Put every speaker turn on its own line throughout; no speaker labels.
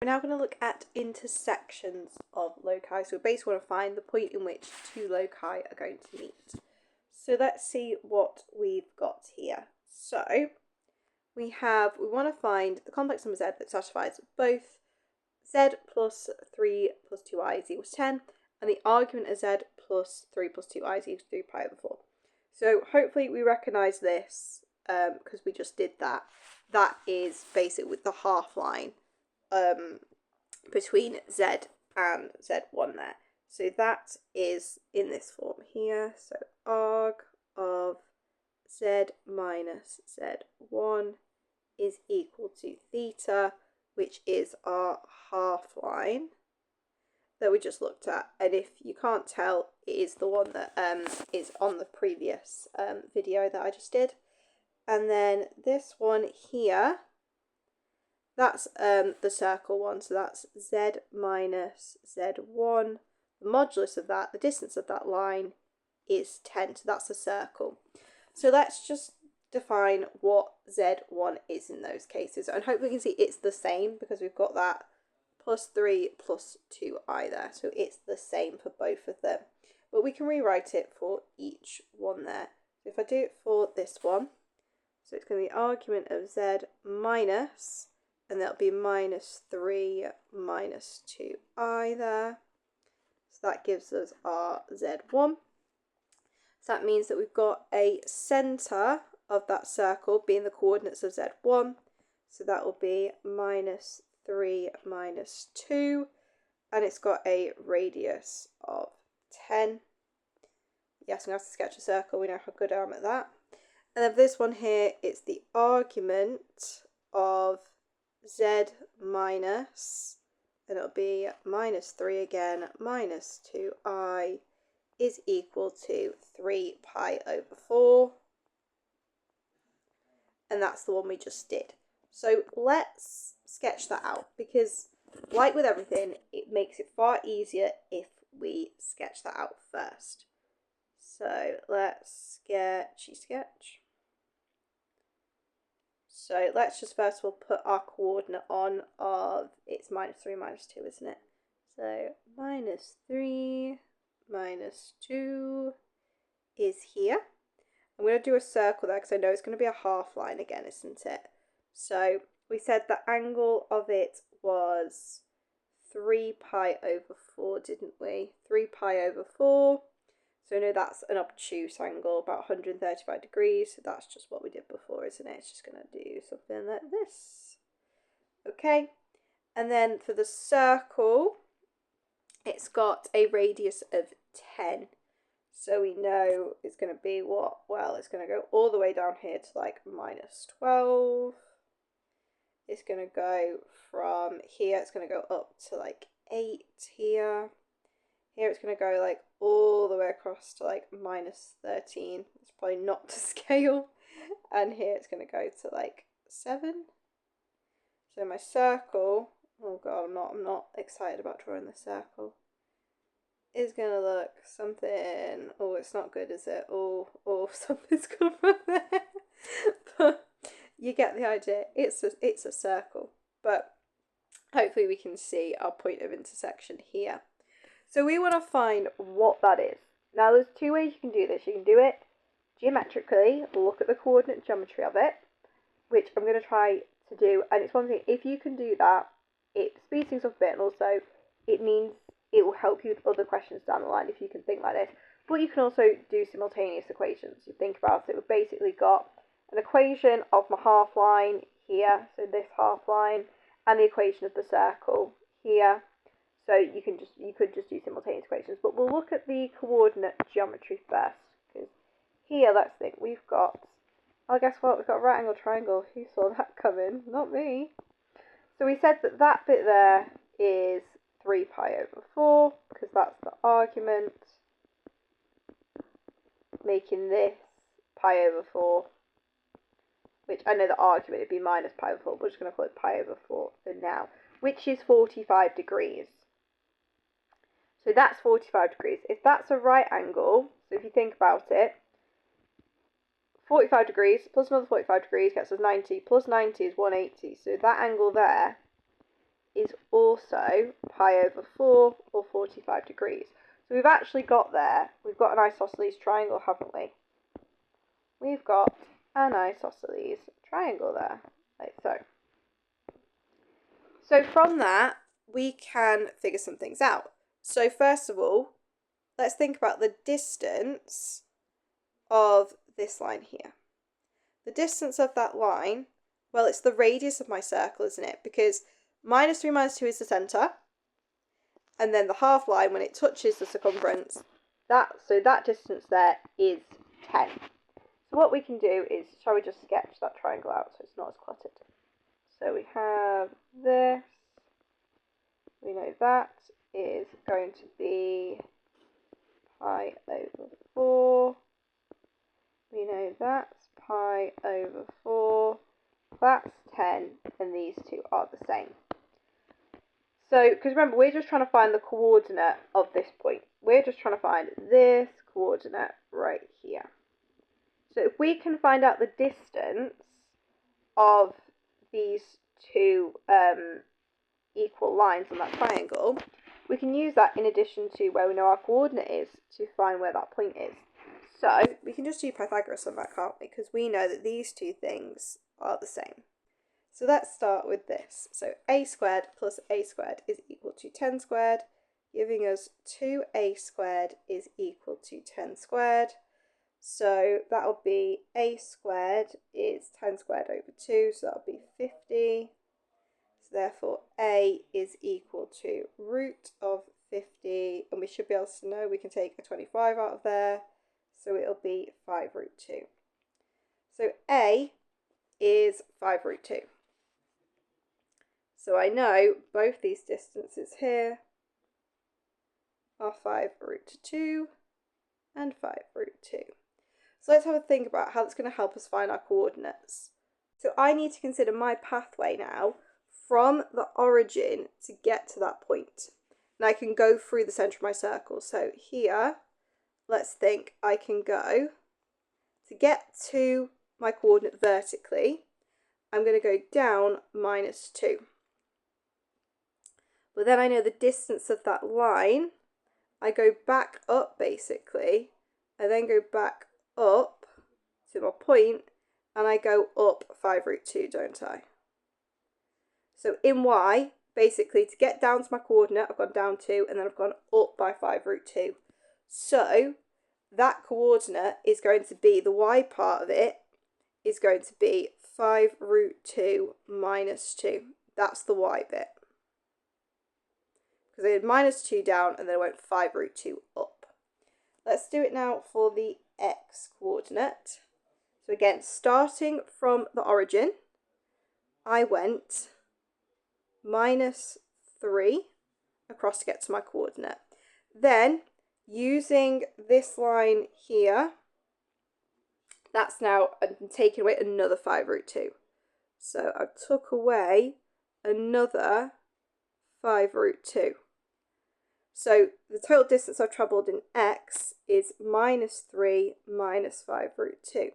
We're now going to look at intersections of loci. So we basically want to find the point in which two loci are going to meet. So let's see what we've got here. So we want to find the complex number z that satisfies both z plus 3 plus 2i is equal to 10 and the argument of z plus 3 plus 2i is equal to 3 pi over 4. So hopefully we recognise this because we just did that. That is basically with the half line between z and z1 there. So that is in this form here. So arg of z minus z1 is equal to theta, which is our half line that we just looked at. And if you can't tell, it is the one that is on the previous video that I just did. And then this one here, that's the circle one, so that's z minus z1. The modulus of that, the distance of that line, is 10, so that's a circle. So let's just define what z1 is in those cases, and hopefully we can see it's the same because we've got that plus 3 plus 2i there, so it's the same for both of them. But we can rewrite it for each one there. So if I do it for this one, so it's going to be argument of z minus, and that'll be minus 3 minus 2i there. So that gives us our z1. So that means that we've got a centre of that circle being the coordinates of z1. So that will be minus 3 minus 2. And it's got a radius of 10. Yes, I'm going to have to sketch a circle. We know how good I am at that. And then this one here, it's the argument of z minus, and it'll be minus 3 again, minus 2i is equal to 3 pi over 4. And that's the one we just did. So let's sketch that out, because like with everything, it makes it far easier if we sketch that out first. So let's sketch. So let's just first of all put our coordinate on of, it's minus 3 minus 2, isn't it? So minus 3 minus 2 is here. I'm going to do a circle there because I know it's going to be a half line again, isn't it? So we said the angle of it was 3 pi over 4, didn't we? 3 pi over 4. So I know that's an obtuse angle, about 135 degrees. So that's just what we did before, isn't it? It's just going to do something like this. Okay. And then for the circle, it's got a radius of 10. So we know it's going to be what? Well, it's going to go all the way down here to like minus 12. It's going to go from here, it's going to go up to like 8 here. Here it's going to go like all the way across to like minus 13. It's probably not to scale. And here it's going to go to like 7. So my circle, oh god, I'm not excited about drawing the circle, is going to look something, oh, it's not good, is it? Oh, something's come from there. But you get the idea. It's a circle. But hopefully we can see our point of intersection here. So we want to find what that is. Now there's two ways you can do this. You can do it geometrically, look at the coordinate geometry of it, which I'm going to try to do. And it's one thing, if you can do that, it speeds things up a bit, and also it means it will help you with other questions down the line if you can think like this. But you can also do simultaneous equations. You think about it, we've basically got an equation of my half line here, so this half line, and the equation of the circle here. So you could just do simultaneous equations, but we'll look at the coordinate geometry first, because here, let's think, we've got, oh, guess what, we've got a right angle triangle. Who saw that coming? Not me. So we said that that bit there is 3 pi over 4, because that's the argument, making this pi over 4, which I know the argument would be minus pi over 4, but we're just going to call it pi over 4 for now, which is 45 degrees. So that's 45 degrees. If that's a right angle, so if you think about it, 45 degrees plus another 45 degrees gets us 90, plus 90 is 180. So that angle there is is also pi over 4 or 45 degrees. So we've actually got there, we've got an isosceles triangle, haven't we? We've got an isosceles triangle there, like so. So from that, we can figure some things out. So first of all, let's think about the distance of this line here. The distance of that line, well, it's the radius of my circle, isn't it? Because minus 3 minus 2 is the centre, and then the half line, when it touches the circumference, that distance there is 10. So what we can do is, shall we just sketch that triangle out so it's not as cluttered? So we have this, we know that is going to be pi over 4, we know that's pi over 4, that's 10, and these two are the same. So, because remember, we're just trying to find the coordinate of this point. We're just trying to find this coordinate right here. So if we can find out the distance of these two equal lines on that triangle, we can use that in addition to where we know our coordinate is to find where that point is. So we can just do Pythagoras on that, can't we? Because we know that these two things are the same. So let's start with this. So a squared plus a squared is equal to 10 squared, giving us 2a squared is equal to 10 squared. So that'll be a squared is 10 squared over 2, so that'll be 50. So therefore a is equal to root of 50, and we should be able to know we can take a 25 out of there, so it'll be 5 root 2. So a is 5 root 2. So I know both these distances here are 5 root 2 and 5 root 2. So let's have a think about how that's going to help us find our coordinates. So I need to consider my pathway now from the origin to get to that point. And I can go through the centre of my circle. So here, let's think I can go to get to my coordinate vertically. I'm going to go down minus 2. But then I know the distance of that line. I go back up basically. I then go back up to my point, and I go up 5 root 2, don't I? So in y, basically to get down to my coordinate, I've gone down 2, and then I've gone up by 5 root 2. So that coordinate is going to be, the y part of it is going to be 5 root 2 minus 2. That's the y bit. Because I did minus 2 down, and then I went 5 root 2 up. Let's do it now for the x coordinate. So again, starting from the origin, I went minus 3 across to get to my coordinate. Then, using this line here, that's now taking away another 5 root 2. So I took away another 5 root 2. So the total distance I've travelled in x is minus 3 minus 5 root 2.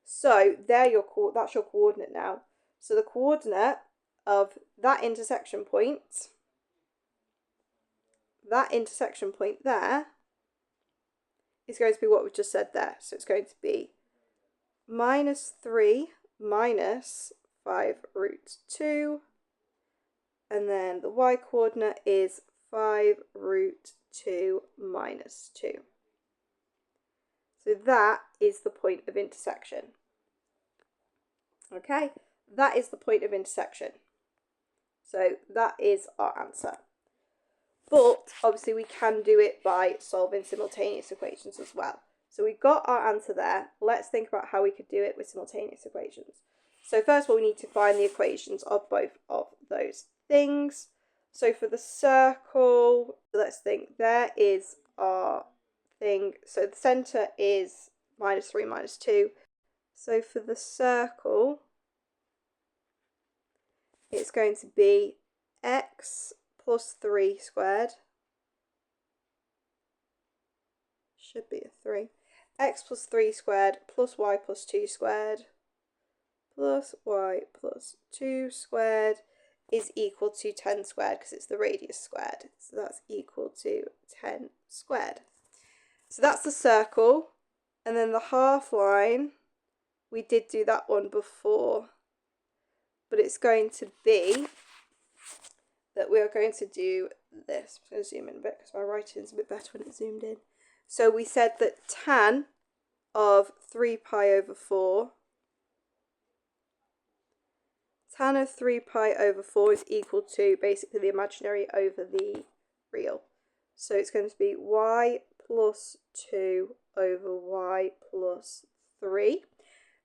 So that's your coordinate now. So the coordinate of that intersection point there is going to be what we just said there. So it's going to be minus 3 minus 5 root 2, and then the y coordinate is 5 root 2 minus 2. So that is the point of intersection. Okay, that is the point of intersection. So that is our answer. But obviously we can do it by solving simultaneous equations as well. So we've got our answer there. Let's think about how we could do it with simultaneous equations. So first of all, we need to find the equations of both of those things. So for the circle, let's think, there is our thing. So the centre is minus 3 minus 2. So for the circle, it's going to be x plus 3 squared. Should be a 3. X plus 3 squared plus y plus 2 squared plus y plus 2 squared is equal to 10 squared because it's the radius squared. So that's equal to 10 squared. So that's the circle. And then the half line, we did do that one before. But it's going to be that we are going to do this. I'm going to zoom in a bit because my writing's a bit better when it's zoomed in. So we said that tan of 3 pi over 4, tan of 3 pi over 4 is equal to basically the imaginary over the real. So it's going to be y plus 2 over y plus 3.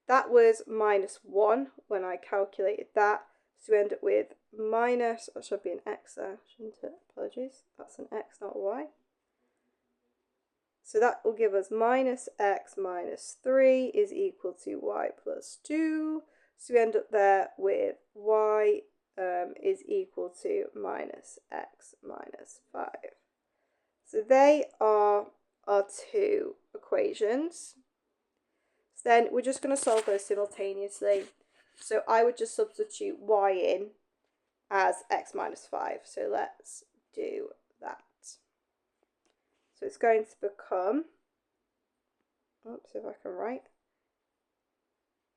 That was minus 1 when I calculated that. So we end up with minus, that should be an x there, shouldn't it? Apologies. That's an x, not a y. So that will give us minus x minus 3 is equal to y plus 2. So we end up there with y is equal to minus x minus 5. So they are our two equations. So then we're just going to solve those simultaneously. So I would just substitute y in as x minus 5. So let's do that. So it's going to become, oops, if I can write,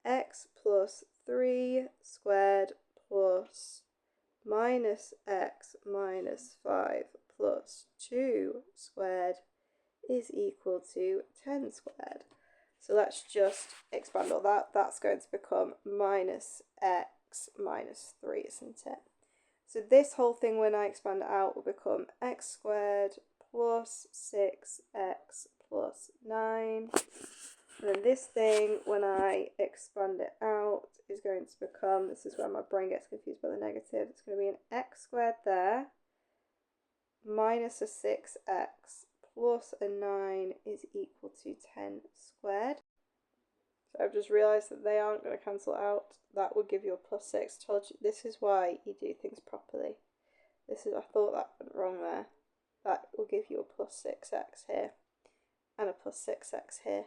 x plus 3 squared plus minus x minus 5 plus 2 squared is equal to 10 squared. So let's just expand all that. That's going to become minus x minus 3, isn't it? So this whole thing, when I expand it out, will become x squared plus 6x plus 9. And then this thing, when I expand it out, is going to become, this is where my brain gets confused by the negative, it's going to be an x squared there, minus a 6x plus a 9 is equal to 10 squared. So I've just realised that they aren't going to cancel out. That would give you a plus 6. Told you, this is why you do things properly. I thought that went wrong there. That will give you a plus 6x here and a plus 6x here.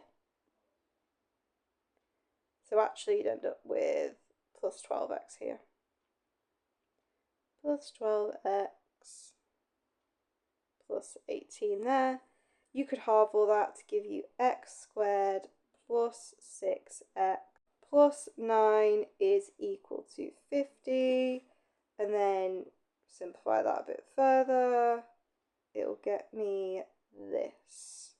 So actually you'd end up with plus 12x here. Plus 12x plus 18 there. You could halve all that to give you x squared plus 6x plus 9 is equal to 50. And then simplify that a bit further. It'll get me this.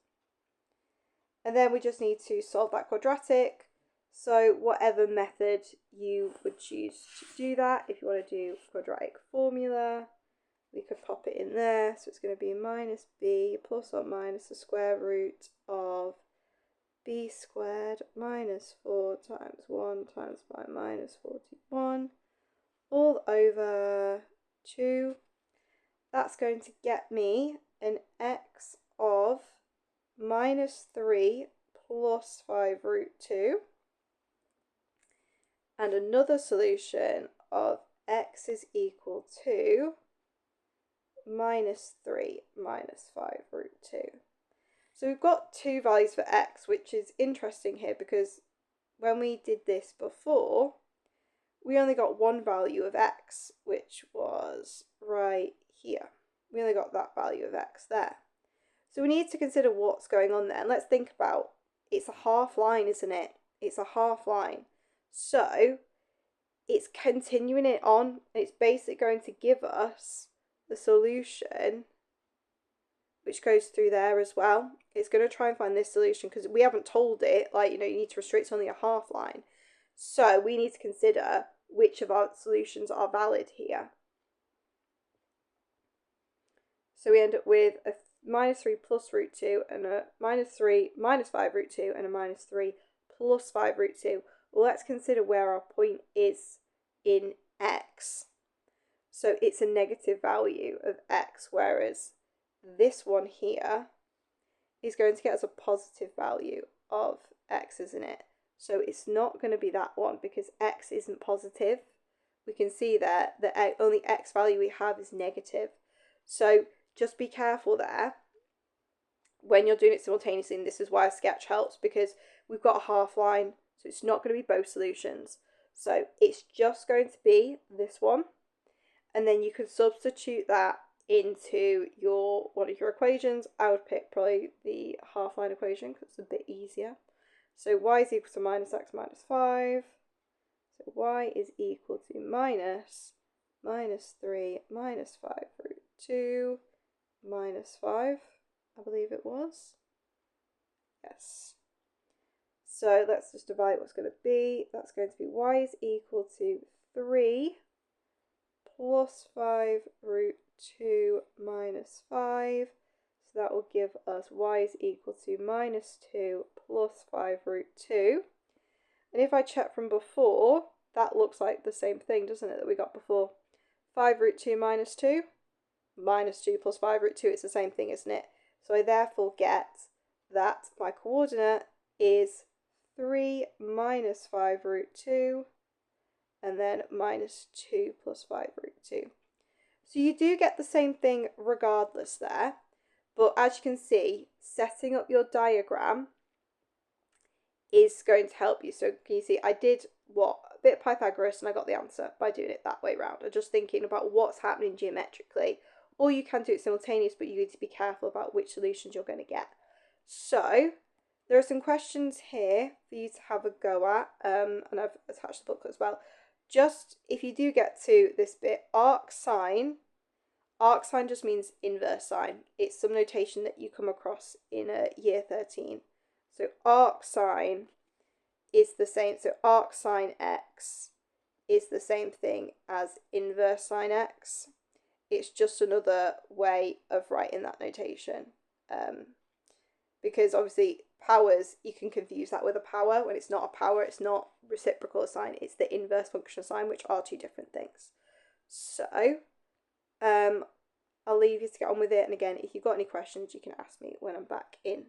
And then we just need to solve that quadratic. So whatever method you would choose to do that, if you want to do quadratic formula, we could pop it in there. So it's going to be minus b plus or minus the square root of b squared minus 4 times 1 times by minus 41 all over 2. That's going to get me an x of minus 3 plus 5 root 2. And another solution of x is equal to minus 3 minus 5 root 2. So we've got two values for x, which is interesting here because when we did this before, we only got one value of x, which was right here. We only got that value of x there. So we need to consider what's going on there. And let's think about, it's a half line, isn't it? It's a half line. So it's continuing it on. It's basically going to give us the solution, which goes through there as well. It's going to try and find this solution because we haven't told it, like, you need to restrict only a half line. So we need to consider which of our solutions are valid here. So we end up with a minus 3 plus root 2 and a minus 3 minus 5 root 2 and a minus 3 plus 5 root 2. Well, let's consider where our point is in x. So it's a negative value of x, whereas this one here is going to get us a positive value of x, isn't it? So it's not going to be that one because x isn't positive. We can see there that only x value we have is negative. So just be careful there when you're doing it simultaneously, and this is why a sketch helps, because we've got a half line, so it's not going to be both solutions. So it's just going to be this one. and then you can substitute that into one of your equations. I would pick probably the half-line equation because it's a bit easier. So y is equal to minus x minus 5. So y is equal to minus 3 minus 5 root 2 minus 5, I believe it was. Yes. So let's just divide what's going to be. That's going to be y is equal to 3 plus 5 root 2 minus 5. So that will give us y is equal to minus 2 plus 5 root 2. And if I check from before, that looks like the same thing, doesn't it, that we got before? 5 root 2 minus 2. Minus 2 plus 5 root 2, it's the same thing, isn't it? So I therefore get that my coordinate is 3 minus 5 root 2, and then minus 2 plus 5 root 2. So you do get the same thing regardless there, but as you can see, setting up your diagram is going to help you. So can you see I did a bit of Pythagoras and I got the answer by doing it that way around. I'm just thinking about what's happening geometrically. Or you can do it simultaneous, but you need to be careful about which solutions you're going to get. So there are some questions here for you to have a go at, and I've attached the book as well. Just if you do get to this bit, arc sine just means inverse sine. It's some notation that you come across in year 13. So arc sine is the same. So arc sine x is the same thing as inverse sine x. It's just another way of writing that notation. Because obviously powers, you can confuse that with a power. When it's not a power, it's not reciprocal sine. It's the inverse function of sine, which are two different things. So I'll leave you to get on with it. And again, if you've got any questions, you can ask me when I'm back in.